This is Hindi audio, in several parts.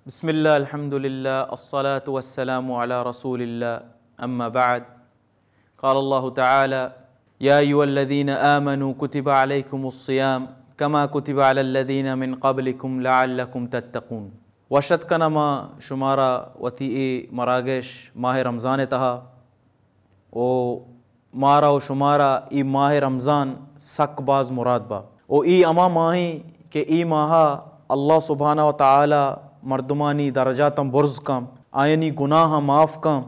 बिस्मिल्लाह अल्हम्दुलिल्लाह अस्सलातु वस्सलामु अला रसूलिल्लाह अम्मा बाद क़ाल अल्लाहु तआला या अय्युहल्लज़ीना आमनू कुतिबा अलैकुमुस्सियाम कमा कुतिबा अलल्लज़ीना मिन क़ब्लिकुम लअल्लकुम तत्तक़ून। वशत कनमा शुमारा वती मरागेश माह रमज़ान तहा ओ मारा व शुमारा ई माह रमज़ान सकबाज मुराद बा ओ ई अमा माही के ई माहा अल्लाह सुब्हाना व तआला मर्दुमानी दरजातम बुर्ज़ कम आयनी गुनाह माफ़ कम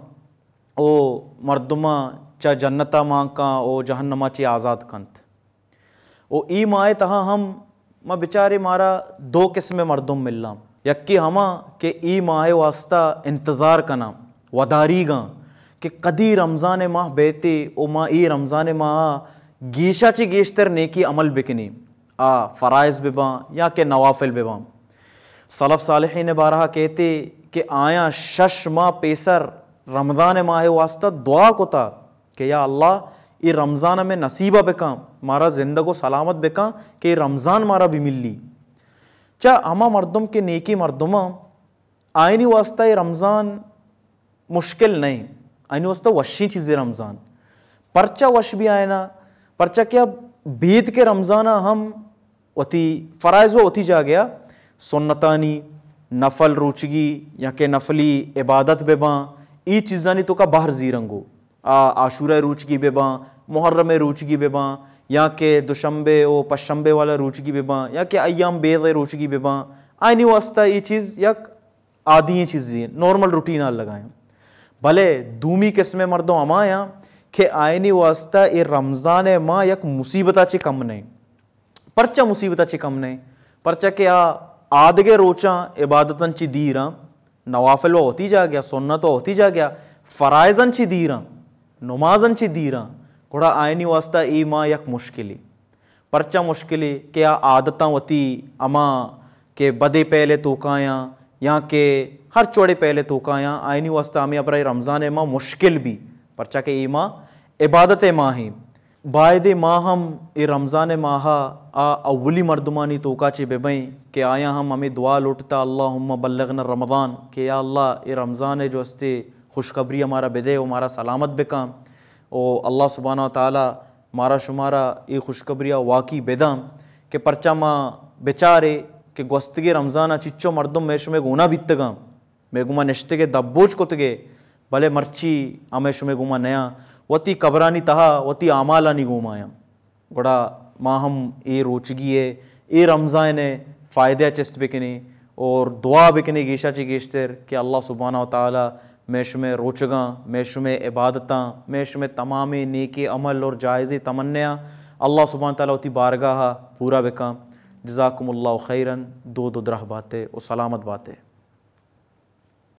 ओ मर्दुमा चा जन्नता मांग का ओ जहन्नमा ची आज़ाद कंत ओ ई माए तहा हम मा बेचारे मारा दो किस्म मर्दुम मिलना यक्की हमा के ई माहे वास्ता इंतज़ार कना वदारी गा कि कदी रमज़ान माह बेते ओ माँ ई रमज़ान माह गीशा ची गेशतर नेकी अमल बिकनी आ फ़राइज़ बेबा या के नवाफिल बेबा। सलफ़ सालिहीन बारहा कहते कि आया शश माह पेसर रमज़ान माह वास्ता दुआ कोता कि या अल्लाह ये रमज़ान में नसीबा बेका मारा ज़िंदगो सलामत बेका कि रमज़ान मारा भी मिली चा हमा मर्दुम के नेकी मर्दुमा आइनी वास्ता ये रमज़ान मुश्किल नहीं आइनी वास्ता वशी चीज़ें रमज़ान परचा वश भी आए ना परचा क्या बीत के रमज़ान हम वती फ़राइज़ वो होती जा गया सुन्नतानी नफल रुचगी या के नफली इबादत बेबा ई चीज़ानी तो का बाहर जीरंगो आशूरा रुचगी बेबा मुहर्रम रुचगी बेबा या के दुशंबे ओ पशंबे वाला रुचगी बेबा या के अय्याम बेज़ रुचगी बेबा आइनी वास्ता ये चीज़ यक आदि चीज़ें नॉर्मल रूटीन लगाएं भले दूमी किस्में मर्दों अमाया के आइनी वास्ता ये रमज़ान माँ यक मुसीबता ची कम नहीं परचा मुसीबता ची कम नहीं परचा के आदगे रोचा इबादतन ची दीरा नवाफिल होती जा गया सुन्नत होती जा गया फ़राइज़न ची दीरा नमाजन ची दीरा घोड़ा आयनी वास्ता ई माँ यक मुश्किली परचा मुश्किली क्या आदतां वती अमा के बदे पहले तोकाया या के हर चौड़े पहले तोकाया आयनी वास्ता हमें अपना रमज़ान माँ मुश्किल भी परचा के ई माँ इबादत माँ ही बायदे माह हम ए रमज़ान माह अव्वली मर्दुमानी तोका चे बेबई के आया हम हमें दुआ लुटता अल्लाहुम्मा बल्लगना रमज़ान के या अल्लाह ए रमज़ान जो हस्ते खुशखबरी हमारा बेदे हमारा सलामत बेका ओ अल्लाह सुब्हाना ताला मारा शुमारा ये खुशखबरिया वाकई बेदाम के परचा माँ बेचारे के गोस्तगे रमज़ान चिच्चो मर्दुम मेश में गुना बीतगा मेगुमा नश्ते के दब्बोज कोतगे भले मर्ची अमेश में गुमा नया वती कबरानी तहा वती आमालानी गुमाया गोड़ा माँ हम ए रोचगी है ए रमज़ान फ़ायदे चस्त बिकने और दुआ बिकने गेशा ची गेशतर कि अल्लाह सुब्हाना व तआला मेश में रोचगा मेश में इबादतां मेश में तमाम नेके अमल और जायज़े तमन्या अल्लाह सुब्हाना व तआला वती बारगाह पूरा बिका। जज़ाकुमुल्लाहु खैरन दो दरह बातें और सलामत बातें।